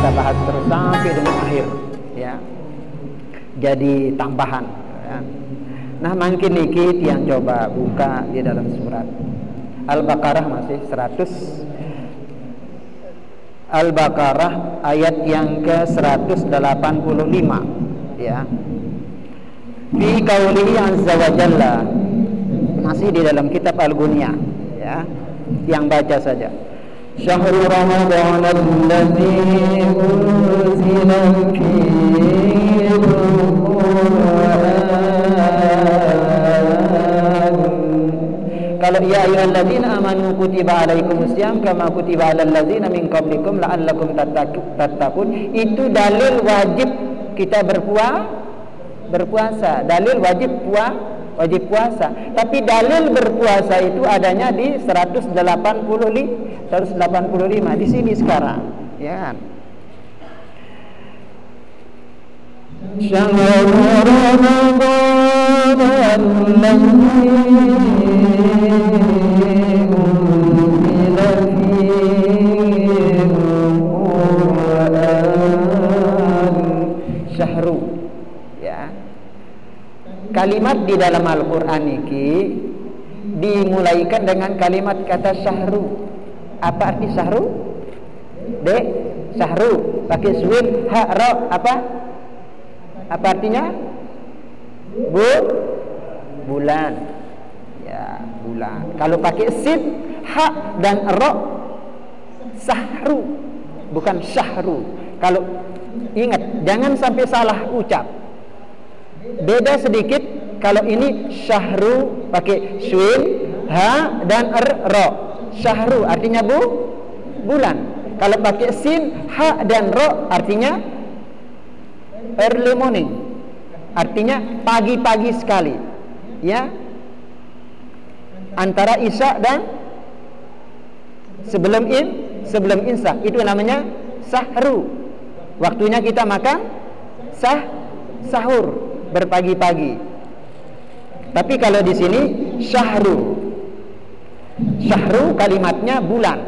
kita bahas terus sampai dengan akhir, ya. Jadi tambahan, ya. Nah, mungkin niki yang coba buka di dalam surat Al-Baqarah masih 100 Al-Baqarah ayat yang ke-185, ya. Fi qaulihi azza wa jalla, masih di dalam kitab Al-Ghunyah, ya. Yang baca saja. Syahrul Ramadan alladzi unzila fihi al-Qur'an. Kalau ya ayyuhalladzina amanu kutiba alaikumusiyam kama kutiba alal ladzina min qablikum la'allakum tattaqun, itu dalil wajib kita berpuasa, dalil wajib puasa. Tapi dalil berpuasa itu adanya di 185 di sini sekarang, ya. Syahrul Ramadan alladzi unzila fihi al-Qur'an. Syahru, ya. Kalimat di dalam Al-Qur'an ini dimulaikan dengan kalimat kata syahru. Apa arti syahru? Syahru pakai suwin ha ra, apa artinya? Bulan, ya, bulan. Kalau pakai sin ha dan ra, sahru, bukan syahru. Kalau ingat, jangan sampai salah ucap. Beda sedikit. Kalau ini syahru pakai suwin ha dan ra, syahru artinya bulan. Kalau pakai sin ha dan ra artinya early morning, artinya pagi-pagi sekali, ya, antara isya dan sebelum isya, itu namanya sahru. Waktunya kita makan sahur, berpagi-pagi. Tapi kalau di sini syahru kalimatnya bulan,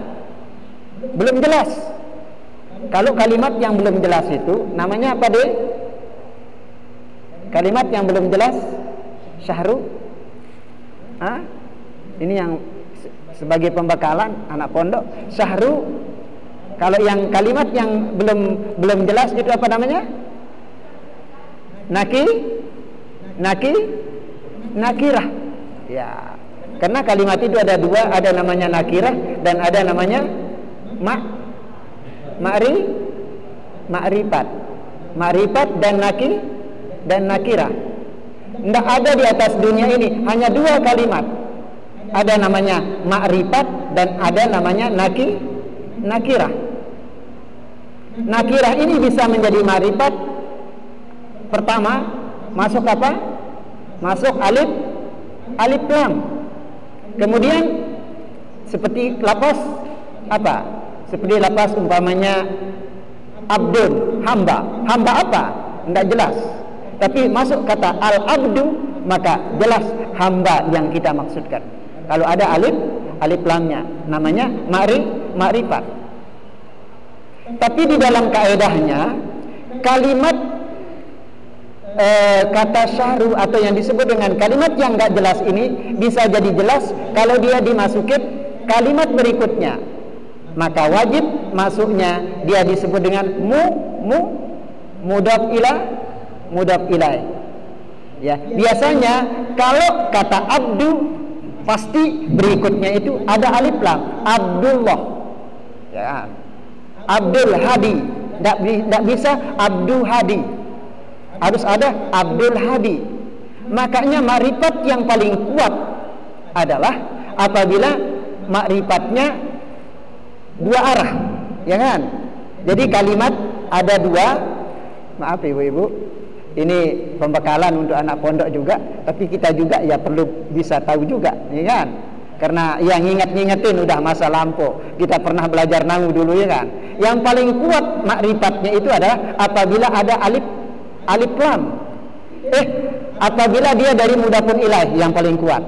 belum jelas. Kalau kalimat yang belum jelas itu namanya apa deh? Kalimat yang belum jelas syahru. Ini yang sebagai pembekalan anak pondok. Syahru, kalau yang kalimat yang belum jelas itu apa namanya? Nakirah, ya. Karena kalimat itu ada dua, ada namanya nakirah dan ada namanya ma'rifat dan nakirah. Tidak ada di atas dunia ini, hanya dua kalimat. Ada namanya ma'rifat dan ada namanya nakirah. Nakirah ini bisa menjadi ma'rifat. Pertama, masuk apa? Masuk alif lam. Kemudian seperti lapas apa? Seperti lapas umpamanya abdun, hamba. Hamba apa? Tidak jelas. Tapi masuk kata al-abdu, maka jelas hamba yang kita maksudkan. Kalau ada alif lamnya, namanya ma'rifat. Tapi di dalam kaedahnya, kalimat kata syahru atau yang disebut dengan kalimat yang enggak jelas ini bisa jadi jelas kalau dia dimasukin kalimat berikutnya. Maka wajib masuknya dia disebut dengan mudhaf ilaih. Ya, biasanya kalau kata abdu pasti berikutnya itu ada alif lam. Abdullah, ya. Abdul Hadi, tidak bisa Abdul Hadi, harus ada Abdul Hadi. Makanya ma'rifat yang paling kuat adalah apabila ma'rifatnya dua arah, ya kan? Jadi kalimat ada dua. Maaf ibu-ibu, ini pembekalan untuk anak pondok juga, tapi kita juga ya perlu bisa tahu juga, ya kan? Karena yang ngingetin udah masa lampau. Kita pernah belajar nahwu dulu, ya kan? Yang paling kuat ma'rifatnya itu adalah apabila ada alif lam. Apabila dia dari mudhafun ilaih yang paling kuat.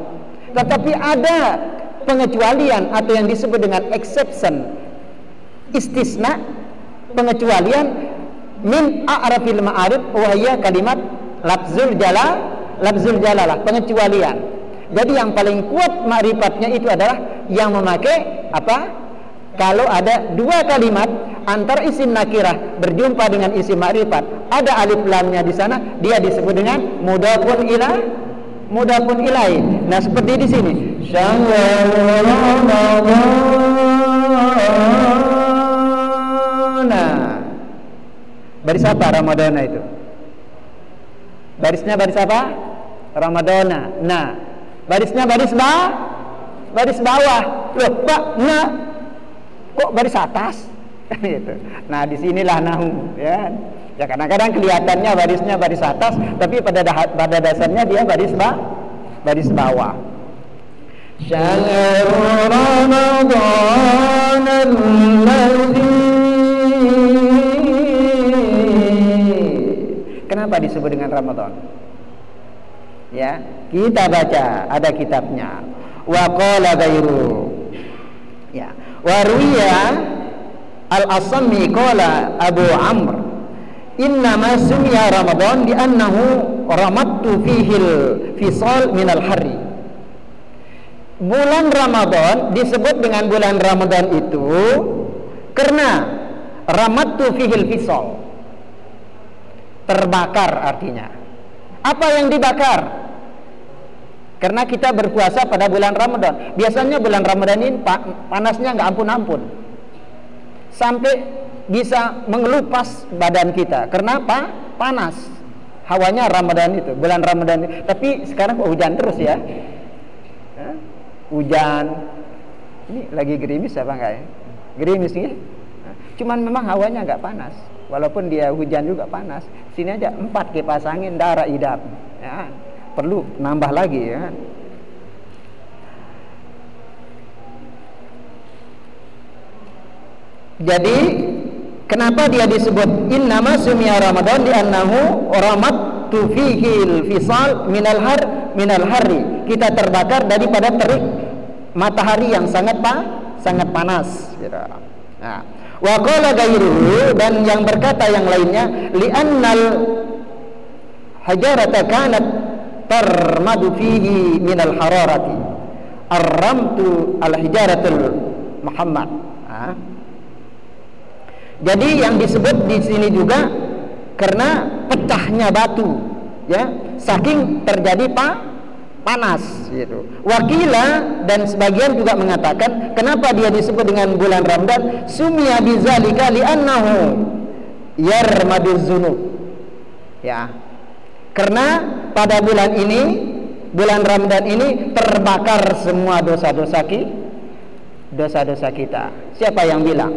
Tetapi ada pengecualian atau yang disebut dengan exception, istisna. pengecualian min a'rafil ma'arif wa hiya kalimat lafzul jalalah, pengecualian. Jadi yang paling kuat ma'rifatnya itu adalah yang memakai apa? Kalau ada dua kalimat antara isim nakirah berjumpa dengan isim ma'rifat, ada alif lamnya di sana, dia disebut dengan mudhafun ilaih. Nah, seperti di sini. Baris apa Ramadana itu? Barisnya baris apa? Ramadana. Nah, barisnya baris bawah. Loh, Pak, nah, kok baris atas? Gitu. Nah, disinilah nahu, ya. Ya kadang-kadang kelihatannya barisnya baris atas, tapi pada dasarnya dia baris bawah. Syahrul Ramadan alladzi. Kenapa disebut dengan Ramadan? Ya, kita baca, ada kitabnya. Wa qala ghairu. Ya, wa ruwiya al-Asmi qala Abu Amr innama sumiya Ramadan li'annahu ramattu fihi al-fisal min al-harri. Bulan Ramadan disebut dengan bulan Ramadan itu karena ramattu fihi al-fisal, terbakar artinya. Apa yang dibakar? Karena kita berpuasa pada bulan Ramadan. Biasanya bulan Ramadan ini panasnya nggak ampun-ampun, sampai bisa mengelupas badan kita. Kenapa? Panas hawanya Ramadan itu, bulan Ramadan itu. Tapi sekarang kok hujan terus ya? Hujan. Ini lagi gerimis apa enggak ya? Gerimis nih. Cuman memang hawanya nggak panas. Walaupun dia hujan juga panas. Sini aja 4 kipas angin darah idap. Ya, perlu nambah lagi ya. Jadi kenapa dia disebut innama sumiya Ramadan li'annahu ramattu fihil fisal minal harri. Kita terbakar daripada terik matahari yang sangat panas gitu. Nah, wa qala ghairuhu, dan yang berkata yang lainnya li'annal hajarata kanat tarmadu fihi minal hararati arramtu al hijaratul Muhammad. Jadi yang disebut di sini juga karena pecahnya batu, ya, saking terjadi panas gitu. Wakila dan sebagian juga mengatakan kenapa dia disebut dengan bulan Ramadan sumia bizalika li'annahu yarmaduz zunub. Ya. Karena pada bulan ini, bulan Ramadan ini terbakar semua dosa-dosa kita. Siapa yang bilang?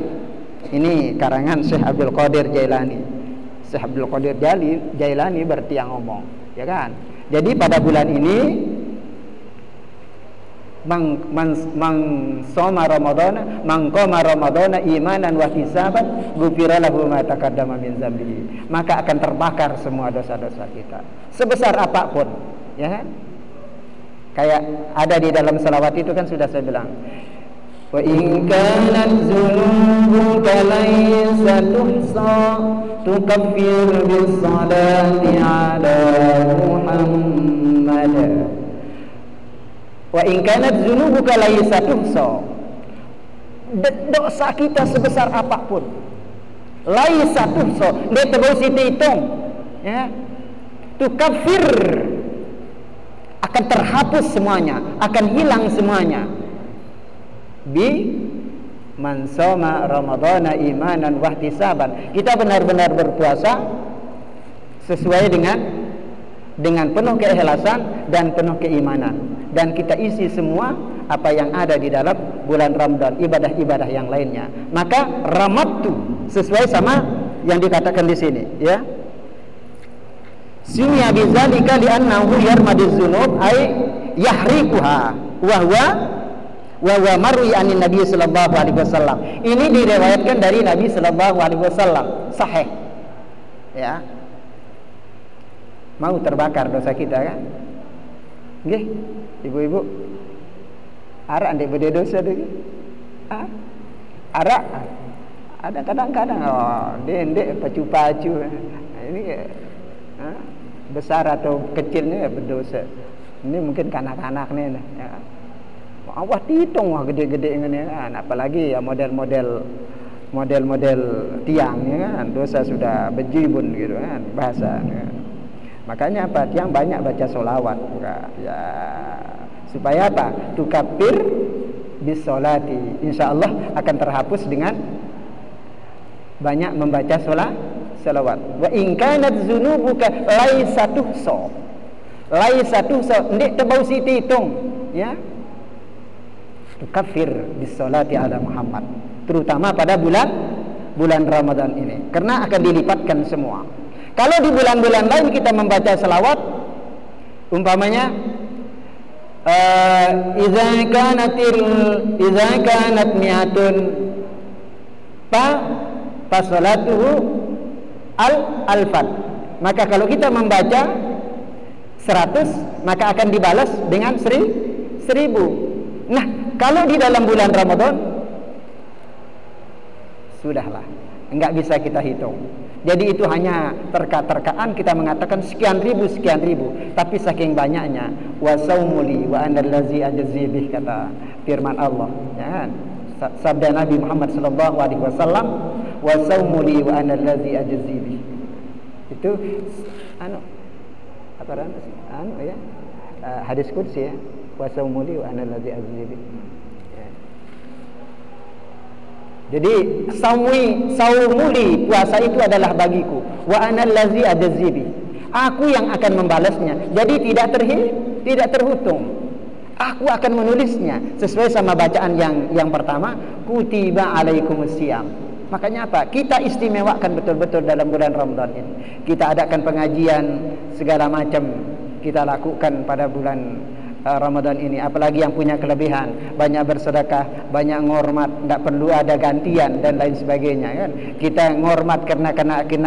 Ini karangan Syekh Abdul Qadir Jailani. Syekh Abdul Qadir Jailani berarti yang ngomong, ya kan? Jadi pada bulan ini soma Ramadana, qama Ramadana imanan wa ihtisaban ghufira lahu ma taqaddama min dzambihi. Maka akan terbakar semua dosa-dosa kita sebesar apapun, ya kan? Kayak ada di dalam salawat itu kan sudah saya bilang, wa in kanat dzunubuka laysa tuhsa tukaffir bis salati ala Muhammad. Wa in kanat dzunubuka laysa tuhsa, dosa kita sebesar apapun laysa tuhsa, dia terus dihitung, ya, tukaffir, akan terhapus semuanya, akan hilang semuanya. Bi man shoma Ramadana imanan wa ihtisaban. Kita benar-benar berpuasa sesuai dengan penuh keikhlasan dan penuh keimanan, dan kita isi semua apa yang ada di dalam bulan Ramadan, ibadah-ibadah yang lainnya. Maka ramattu sesuai sama yang dikatakan di sini, ya. Sumiya bizalika li'annahu yarmaduz dzunub ay yahrikuha wa huwa marwi anin Nabi sallallahu alaihi wasallam. Ini diriwayatkan dari Nabi sallallahu alaihi wasallam, sahih. Ya. Mau terbakar dosa kita kan? Nggih, ibu-ibu. Arak ndek bede dosa deui. Arak. Ada kadang-kadang dendek pacu-pacu ini besar atau kecilnya berdosa. Ini mungkin kanak-kanak nih ya. Allah hitung gede-gede ini kan, apalagi ya model-model tiang ya kan, dosa sudah bejibun gitu kan bahasa ya. Makanya apa? Tiang banyak baca sholawat ya, supaya apa? Tukafir bis sholati, insyaallah akan terhapus dengan banyak membaca sholawat. Wa in kanat dzunubuka laisatuhsa, ndik tebau siti hitung ya. Tukafir bis sholati ala Muhammad, terutama pada bulan Ramadan ini, karena akan dilipatkan semua. Kalau di bulan-bulan lain kita membaca selawat, umpamanya idza kanat mi'atun fa salatuhu alfan, maka kalau kita membaca 100 maka akan dibalas dengan 1000. Nah, kalau di dalam bulan Ramadan sudahlah, enggak bisa kita hitung. Jadi itu hanya terka-terkaan kita mengatakan sekian ribu, tapi saking banyaknya wa saumuli wa anallazi ajzi bih, kata firman Allah ya kan? Sabda Nabi Muhammad sallallahu alaihi wasallam, wa saumuli wa anallazi ajzi bih. Itu ya hadis qudsi ya, wa saumuli wa anallazi ajzi bih. Jadi saumuli, puasa itu adalah bagiku, wa anallazi ajzi, aku yang akan membalasnya. Jadi tidak terhitung. Aku akan menulisnya sesuai sama bacaan yang pertama, kutiba alaikumusiyam. Makanya apa? Kita istimewakan betul-betul dalam bulan Ramadan ini. Kita adakan pengajian segala macam kita lakukan pada bulan Ramadan ini, apalagi yang punya kelebihan, banyak bersedekah, banyak ngormat, tidak perlu ada gantian dan lain sebagainya kan. Kita ngormat karena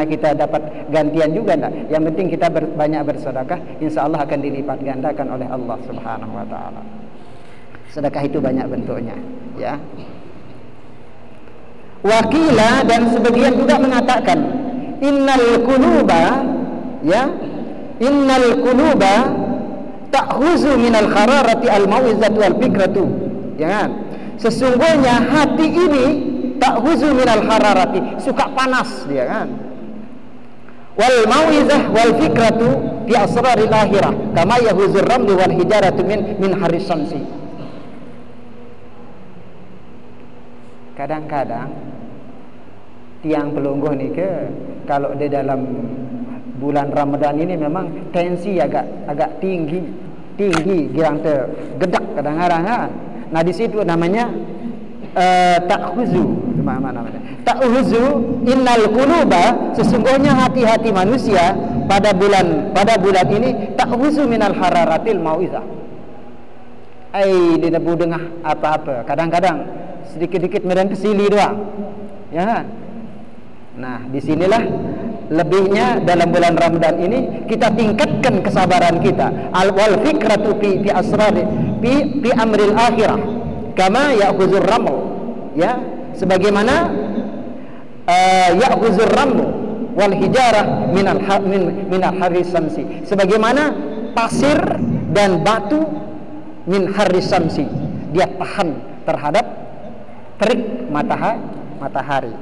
kita dapat gantian juga enggak. Yang penting kita banyak bersedekah, insya Allah akan dilipat gandakan oleh Allah Subhanahu wa taala. Sedekah itu banyak bentuknya, ya. Wakila, dan sebagian juga mengatakan innal quluba ta'khuzu minal khararati al-mau'izatu wal fikratu, ya kan? Sesungguhnya hati ini ta'khuzu minal hararati, suka panas dia kan. Wal mau'izah wal fikratu fi asraril akhirah kama yahuzur ramli wal hijaratu min haris syamsi. Kadang-kadang tiang pelungguh nih kalau di dalam bulan Ramadan ini memang tensi agak tinggi girang tergedak kadang-kadang kan. Nah di situ namanya ta'khuzu, mana namanya? Ta'khuzu innal quluba, sesungguhnya hati-hati manusia pada bulan ini ta'khuzu minal hararatil mau'izah. Dia nebu dengar apa-apa, kadang-kadang sedikit-sedikit medan kesili doang. Ya kan? Nah, disinilah lebihnya dalam bulan Ramadan ini kita tingkatkan kesabaran kita. Wal fikratu fi asrari fi amril akhirah kama ya'khuzur ramu, ya, sebagaimana ya'khuzur ramu wal hijarah min haris samsi, sebagaimana pasir dan batu min haris samsi, dia tahan terhadap terik matahari.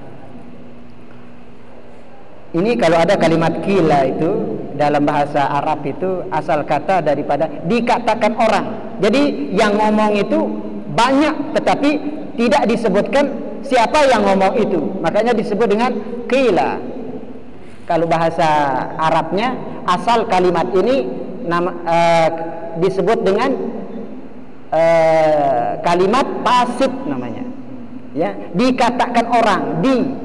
Ini kalau ada kalimat kila itu dalam bahasa Arab itu asal kata daripada dikatakan orang. Jadi yang ngomong itu banyak tetapi tidak disebutkan siapa yang ngomong itu. Makanya disebut dengan kila. Kalau bahasa Arabnya asal kalimat ini disebut dengan kalimat pasif namanya. Ya, dikatakan orang,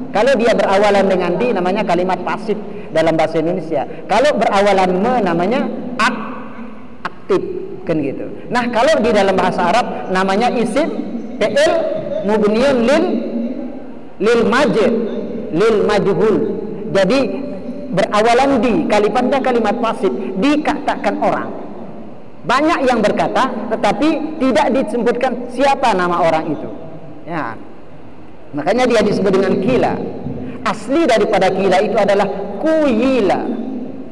kalau dia berawalan dengan di namanya kalimat pasif dalam bahasa Indonesia. Kalau berawalan me namanya aktif kan gitu. Nah, kalau di dalam bahasa Arab namanya isim fi'il mubniun lil majhul. Jadi berawalan di, kalimatnya kalimat pasif, dikatakan orang. Banyak yang berkata tetapi tidak disebutkan siapa nama orang itu. Ya. Makanya dia disebut dengan kila. Asli daripada kila itu adalah kuyila,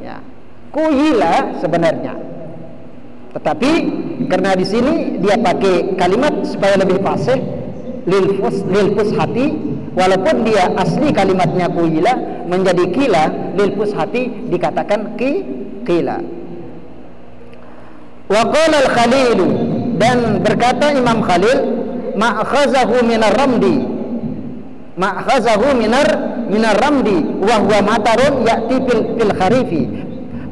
ya. Kuyila sebenarnya. Tetapi karena di sini dia pakai kalimat supaya lebih fasih, lil fushati, walaupun dia asli kalimatnya kuyila menjadi kila, lil fushati dikatakan kila. Wa qala al-Khalil, dan berkata Imam Khalil, ma'khazahu minar ramdi, ma'khazahu minar ramdi wa huwa matarun ya'ti fil kharifi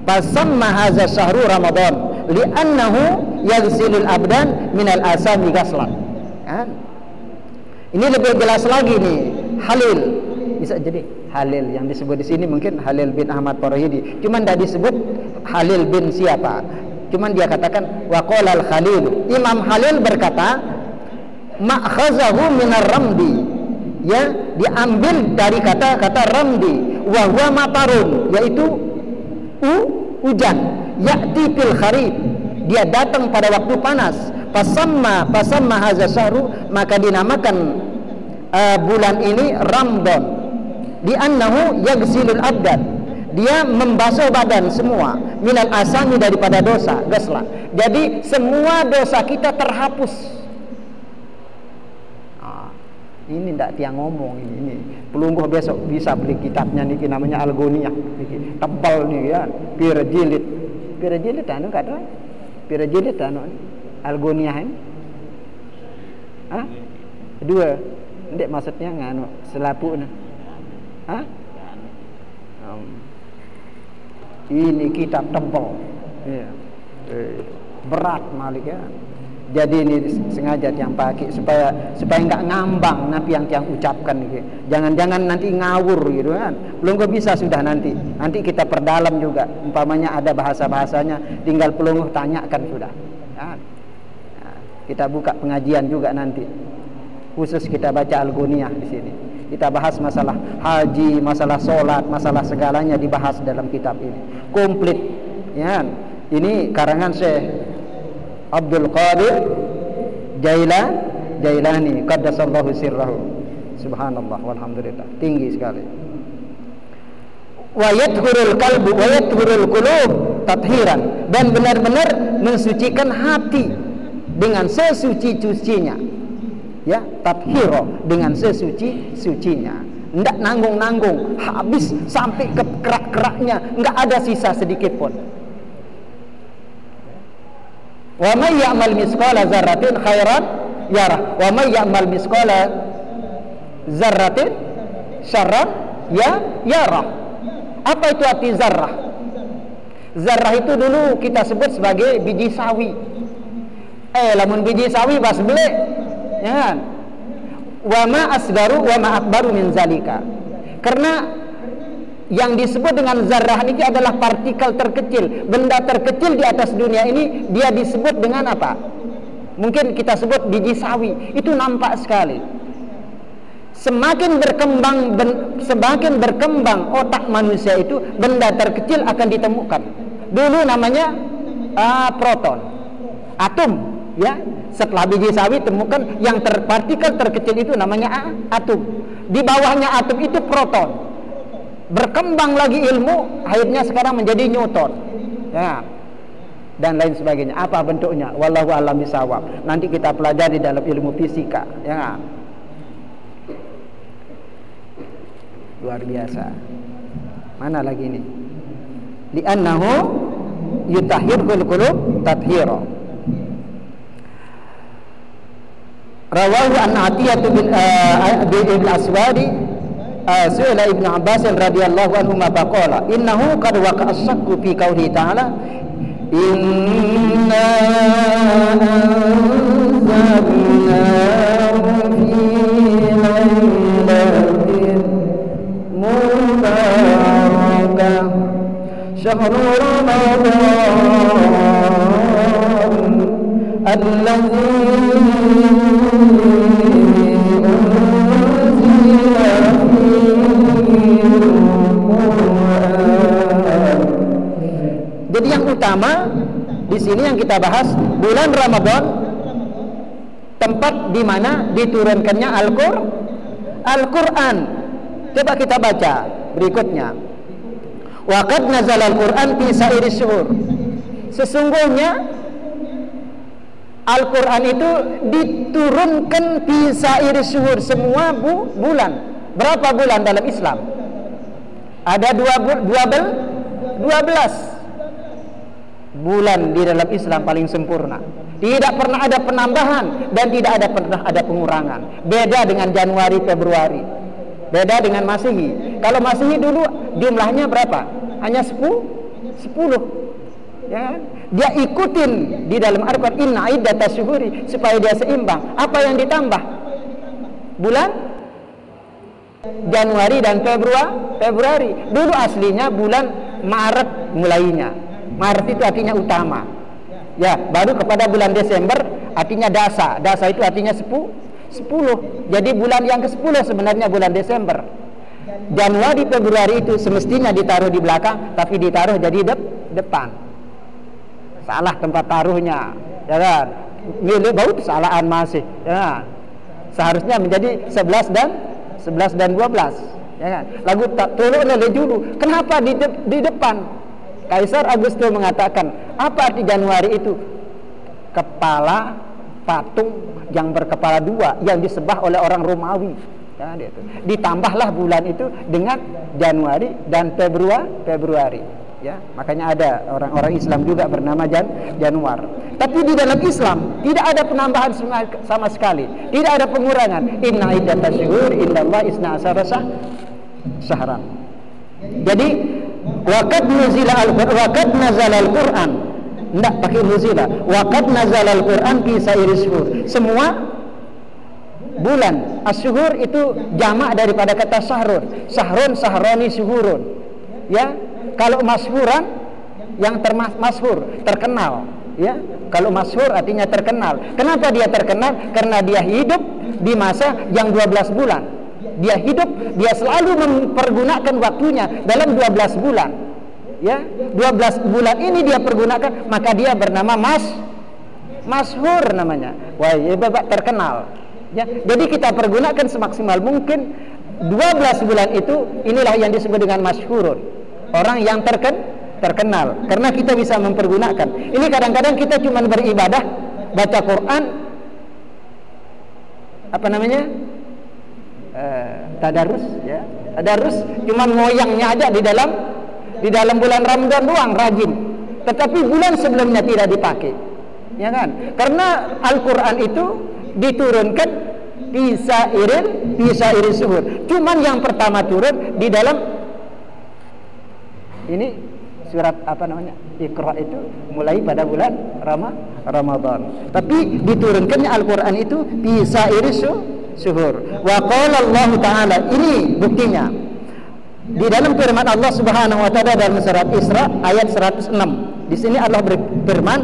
fasamma hadza syahru ramadan li'annahu yaghsilul abdan minal asami ghaslan. Ini lebih jelas lagi nih. Halil bisa jadi Halil yang disebut di sini mungkin Halil bin Ahmad Farahidi, cuman tidak disebut Halil bin siapa, cuman dia katakan waqala al-Khalil. Imam Halil berkata ma'khazahu minar ramdi, ya, diambil dari kata-kata ramdi, wa huwa matarun, yaitu hujan, ya'ti fil kharif, dia datang pada waktu panas. Fasamma hadza syahru, maka dinamakan bulan ini Ramadan, di annahu yaghsilul abdan, dia membasuh badan semua, minal asami, daripada dosa, gaslah. Jadi semua dosa kita terhapus. Ini tidak tiang ngomong ini. Pelungguh besok bisa beli kitabnya nih, namanya Al-Ghaniyah. Tebal nih ya, pira jilid. Pira jilid anu kata? Pira jilid anu Al-Ghaniyah ini? Hah? Dua. Ndek maksudnya nganu selapuna. Hah? Ini kitab tebal. Ya. Berat Malik ya. Jadi ini sengaja yang pakai supaya nggak ngambang napi yang ucapkan gitu. Jangan-jangan nanti ngawur gitu kan. Pelungguh bisa sudah nanti kita perdalam juga. Umpamanya ada bahasa-bahasanya, tinggal pelungguh tanyakan sudah. Ya. Nah, kita buka pengajian juga nanti. Khusus kita baca Al-Ghaniyah di sini. Kita bahas masalah haji, masalah sholat, masalah segalanya dibahas dalam kitab ini. Komplit. Ya. Ini karangan Syekh Abdul Qadir Jailani qaddasallahu sirrahu. Subhanallah walhamdulillah, tinggi sekali. Wa yathurul qalbu wa yathurul qulub tathiran, dan benar-benar mensucikan hati dengan sesuci-sucinya. Ya, tathiro, dengan sesuci-sucinya. Enggak nanggung-nanggung, habis sampai ke kerak-keraknya, enggak ada sisa sedikit pun. Wa may ya'mal misqala dzarratin khairan yarah, wa may ya'mal misqala dzarratin syarran yarah. Apa itu arti zarrah? Zarrah itu dulu kita sebut sebagai biji sawi. Lamun biji sawi bas belek, ya kan? Wa ma asgaru wa ma akbaru min zalika. Karena yang disebut dengan zarrah ini adalah partikel terkecil, benda terkecil di atas dunia ini, dia disebut dengan apa? Mungkin kita sebut biji sawi. Itu nampak sekali. Semakin berkembang otak manusia itu, benda terkecil akan ditemukan. Dulu namanya proton, atom, ya. Setelah biji sawi temukan yang partikel terkecil itu namanya atom. Di bawahnya atom itu proton. Berkembang lagi ilmu, akhirnya sekarang menjadi Newton, ya, dan lain sebagainya. Apa bentuknya? Wallahu a'lam bishawab. Nanti kita pelajari dalam ilmu fisika, ya. Luar biasa. Mana lagi ini? Li'annahu yutahhirul qulub tathhira. Rawahu an Atiyah bin Aswadi Su'ila Ibn Abbas radhiyallahu anhu ma faqala innahu qad waqa'a ash-shakku fi qawli ta'ala inna anzalnahu fi lailatin mubarakah syahrul ramadan alladzi Jadi yang utama di sini yang kita bahas bulan Ramadan, tempat di mana diturunkannya Al-Quran. Coba kita baca berikutnya. Wa qad nazala al-Quran fi sa'iri syuhur. Sesungguhnya Al-Quran itu diturunkan fi sa'iri syuhur, semua bulan. Berapa bulan dalam Islam? Ada 12 bulan di dalam Islam paling sempurna. Tidak pernah ada penambahan dan tidak pernah ada pengurangan. Beda dengan Januari, Februari. Beda dengan Masehi. Kalau Masehi dulu jumlahnya berapa? Hanya 10. Ya, dia ikutin di dalam Al-Quran inna iddatash syuhuri supaya dia seimbang. Apa yang ditambah? Bulan Januari dan Februari. Dulu aslinya bulan Maret mulainya. Maret itu artinya utama. Ya, baru kepada bulan Desember artinya dasa. Dasa itu artinya 10. Jadi bulan yang ke-10 sebenarnya bulan Desember. Januari, Februari itu semestinya ditaruh di belakang, tapi ditaruh jadi depan. Salah tempat taruhnya, ya kan? Milih bau kesalahan masih, ya. Seharusnya menjadi 11 dan 12, ya kan? Lagu tak tolong oleh dulu. Kenapa di depan? Kaisar Augustus mengatakan, apa arti Januari itu? Kepala patung yang berkepala dua yang disembah oleh orang Romawi. Ya, itu. Ditambahlah bulan itu dengan Januari dan Februari. Ya, makanya ada orang-orang Islam juga bernama Januar. Tapi di dalam Islam tidak ada penambahan sama sekali, tidak ada pengurangan. Inna iddatash syuhur indallahi isna asyara syahran. Jadi waqad nazala al-Quran. Enggak pakai nuzila. Waqad nazala al-Quran fi sa'iri syuhur. Semua bulan. Asyuhur itu jamak daripada kata syahrun. Syahrun, sahroni, syuhurun. Ya. Kalau masyhuran yang masyhur, terkenal, ya. Kalau masyhur artinya terkenal. Kenapa dia terkenal? Karena dia hidup di masa yang 12 bulan. Dia hidup, dia selalu mempergunakan waktunya dalam 12 bulan. Ya, 12 bulan ini dia pergunakan, maka dia bernama masyhur namanya. Wah, ya, Bapak terkenal. Ya, jadi kita pergunakan semaksimal mungkin 12 bulan itu, inilah yang disebut dengan masyhurun. Orang yang terkenal, karena kita bisa mempergunakan. Ini kadang-kadang kita cuma beribadah, baca Quran, apa namanya, tadarus, ya, tadarus, cuma ngoyangnya aja di dalam bulan Ramadan doang rajin. Tetapi bulan sebelumnya tidak dipakai, ya kan? Karena Al-Quran itu diturunkan bisa irin suhur. Cuman yang pertama turun di dalam ini surat apa namanya, Iqra, itu mulai pada bulan Ramadan. Tapi diturunkannya Al-Quran itu bisa iris suhur. Wa qala Allah Ta'ala, ini buktinya di dalam firman Allah Subhanahu Wa Ta'ala dalam surat Isra ayat 106. Di sini Allah berfirman,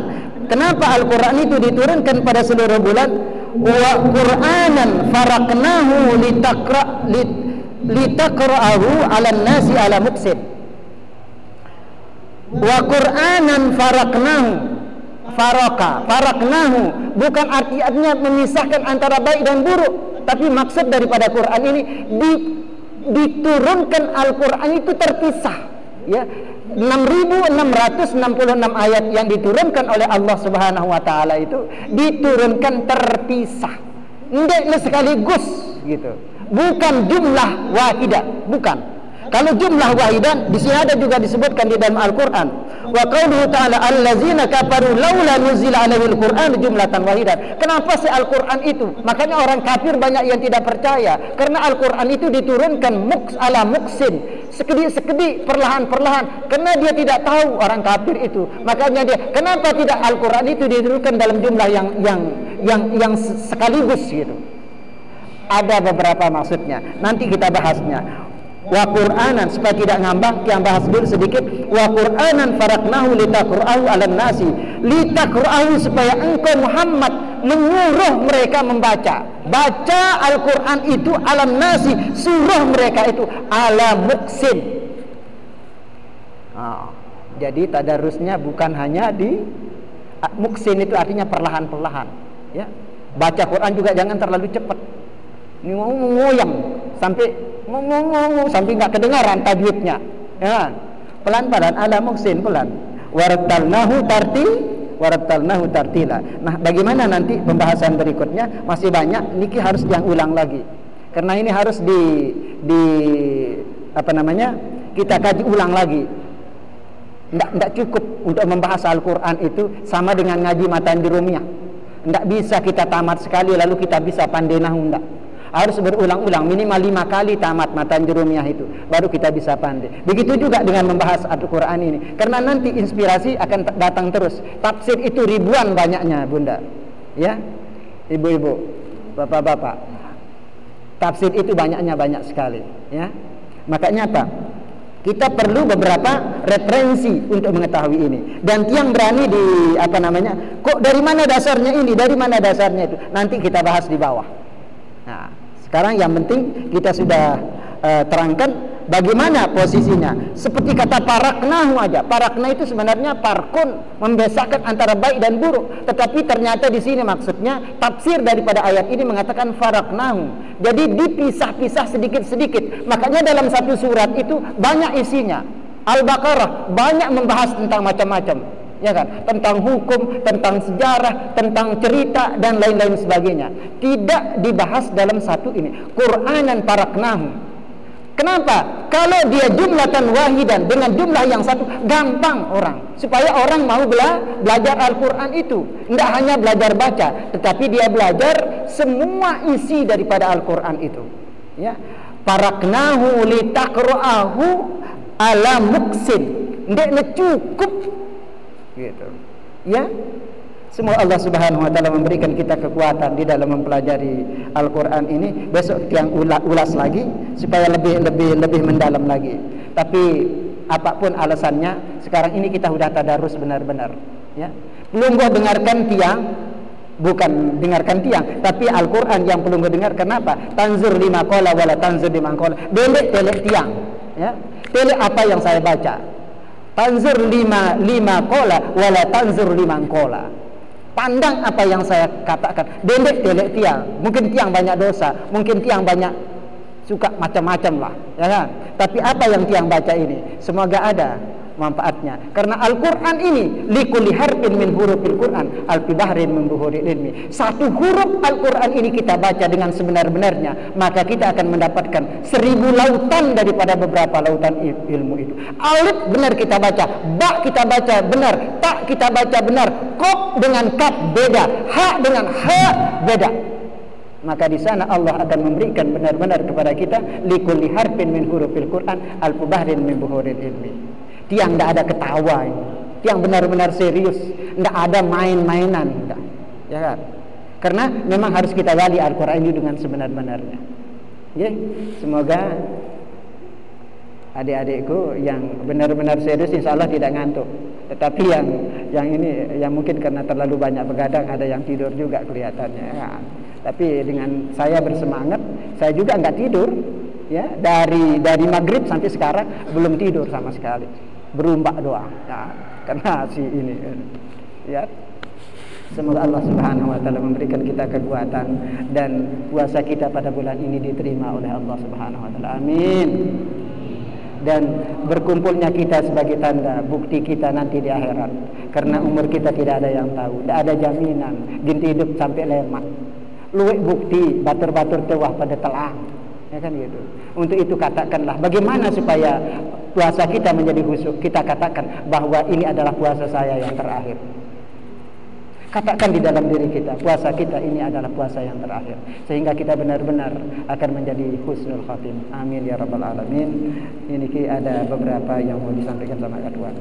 kenapa Al-Quran itu diturunkan pada seluruh bulan? Wa Qur'anan faraqnahu litaqra'ahu 'alan nasi 'ala muksin. Wa Qur'anan faraknahu bukan artinya memisahkan antara baik dan buruk, tapi maksud daripada Quran ini diturunkan Al-Quran itu terpisah, ya. 6.666 ayat yang diturunkan oleh Allah Subhanahu Wa Ta'ala itu diturunkan terpisah, tidak sekaligus gitu, bukan jumlah wahidah, bukan. Kalau jumlah wahidan di sini ada juga disebutkan di dalam Al-Quran. Wa qauluhu ta'ala allazina kafaru laula nuzila alaihil Qur'an jumlatan wahidan. Kenapa sih Al-Quran itu? Makanya orang kafir banyak yang tidak percaya, karena Al-Quran itu diturunkan ala muksin, sekedik-sekedik, perlahan-perlahan, karena dia tidak tahu orang kafir itu. Makanya dia, kenapa tidak Al-Quran itu diturunkan dalam jumlah yang sekaligus gitu. Ada beberapa maksudnya, nanti kita bahasnya. Wa Qur'anan, supaya tidak ngambang, yang bahas dulu sedikit. Wa Qur'anan faraknahu litaqra'ahu 'alan nasi, litaqra'ahu, supaya engkau Muhammad menyuruh mereka membaca. Baca Al-Quran itu 'alan nasi, suruh mereka itu ala muksin. Jadi tadarusnya bukan hanya di muksin, itu artinya perlahan-perlahan, ya. Baca Quran juga jangan terlalu cepat, Ini ngoyang sampai ngomong sampai nggak kedengaran tajwidnya. Ya. Pelan-pelan, ala muhsin pelan. Warattalnahu tartila. Nah, bagaimana nanti pembahasan berikutnya masih banyak, niki harus yang ulang lagi. Karena ini harus kita kaji ulang lagi. Tidak cukup untuk membahas Al-Quran itu sama dengan ngaji matan jurumiyah. Tidak bisa kita tamat sekali lalu kita bisa pandai nahu, tidak. Harus berulang-ulang, minimal 5 kali tamat matan jurumiyah itu, baru kita bisa pandai. Begitu juga dengan membahas Al-Quran ini, karena nanti inspirasi akan datang terus. Tafsir itu ribuan banyaknya, Bunda, ya, ibu-ibu, bapak-bapak. Tafsir itu banyaknya banyak sekali, ya. Makanya apa? Kita perlu beberapa referensi untuk mengetahui ini. Dan tiang berani kok dari mana dasarnya ini, dari mana dasarnya itu, nanti kita bahas di bawah. Nah, sekarang yang penting kita sudah terangkan bagaimana posisinya. Seperti kata paraknahu aja. Parakna itu sebenarnya parkun, membedakan antara baik dan buruk. Tetapi ternyata di sini maksudnya tafsir daripada ayat ini mengatakan faraknahu. Jadi dipisah-pisah sedikit-sedikit. Makanya dalam satu surat itu banyak isinya. Al-Baqarah banyak membahas tentang macam-macam, ya kan? Tentang hukum, tentang sejarah, tentang cerita dan lain-lain sebagainya. Tidak dibahas dalam satu ini. Qur'anan paraknahu. Kenapa? Kalau dia jumlatan wahidan, dengan jumlah yang satu, gampang orang. Supaya orang mau belajar Al-Quran itu. Tidak hanya belajar baca, tetapi dia belajar semua isi daripada Al-Quran itu, ya. Paraknahu litaqra'ahu ala muksin. Tidak cukup gitu, ya. Semoga Allah Subhanahu wa taala memberikan kita kekuatan di dalam mempelajari Al-Qur'an ini. Besok yang ulas lagi supaya lebih mendalam lagi. Tapi apapun alasannya, sekarang ini kita sudah tadarus benar-benar, ya. Belum gua dengarkan tiang, bukan dengarkan tiang, tapi Al-Qur'an yang perlu gua dengar. Kenapa? Tanzur lima qala wala tanzur lima qala. Belek tiang, ya. Belek apa yang saya baca. Tanzur lima qala wala tanzur lima qala. Pandang apa yang saya katakan. Delek tiang. Mungkin tiang banyak dosa, mungkin tiang banyak suka macam-macam lah, ya kan? Tapi apa yang tiang baca ini semoga ada manfaatnya. Karena Al-Quran ini likulli harfin min hurufil Quran alfi bahrin min buhuril ilmi. Satu huruf Al-Quran ini kita baca dengan sebenar-benarnya, maka kita akan mendapatkan 1000 lautan daripada beberapa lautan ilmu itu. Alif benar kita baca, ba kita baca benar, tak kita baca benar, kop dengan kap beda, ha dengan ha beda. Maka di sana Allah akan memberikan benar-benar kepada kita likulli harfin min hurufil Quran alfi bahrin min buhuril ilmi. Tiang tidak ada ketawa ini. Tiang benar-benar serius, tidak ada main-mainan, tidak, ya kan? Karena memang harus kita gali Al-Quran ini dengan sebenar-benarnya. Ya, semoga adik-adikku yang benar-benar serius insya Allah tidak ngantuk. Tetapi yang ini yang mungkin karena terlalu banyak begadang, ada yang tidur juga kelihatannya, ya. Tapi dengan saya bersemangat, saya juga nggak tidur, ya, dari maghrib sampai sekarang belum tidur sama sekali, berumbak doa, ya, karena si ini, ya. Semoga Allah Subhanahu wa taala memberikan kita kekuatan dan puasa kita pada bulan ini diterima oleh Allah Subhanahu wa taala. Amin. Dan berkumpulnya kita sebagai tanda bukti kita nanti di akhirat. Karena umur kita tidak ada yang tahu, tidak ada jaminan ginti hidup sampai lemak. Luwek bukti batur-batur tewah pada telang, ya kan gitu. Untuk itu katakanlah bagaimana supaya puasa kita menjadi khusyuk. Kita katakan bahwa ini adalah puasa saya yang terakhir. Katakan di dalam diri kita, puasa kita ini adalah puasa yang terakhir, sehingga kita benar-benar akan menjadi husnul khatimah. Amin ya rabbal alamin. Ini ada beberapa yang mau disampaikan sama Kak Tuan.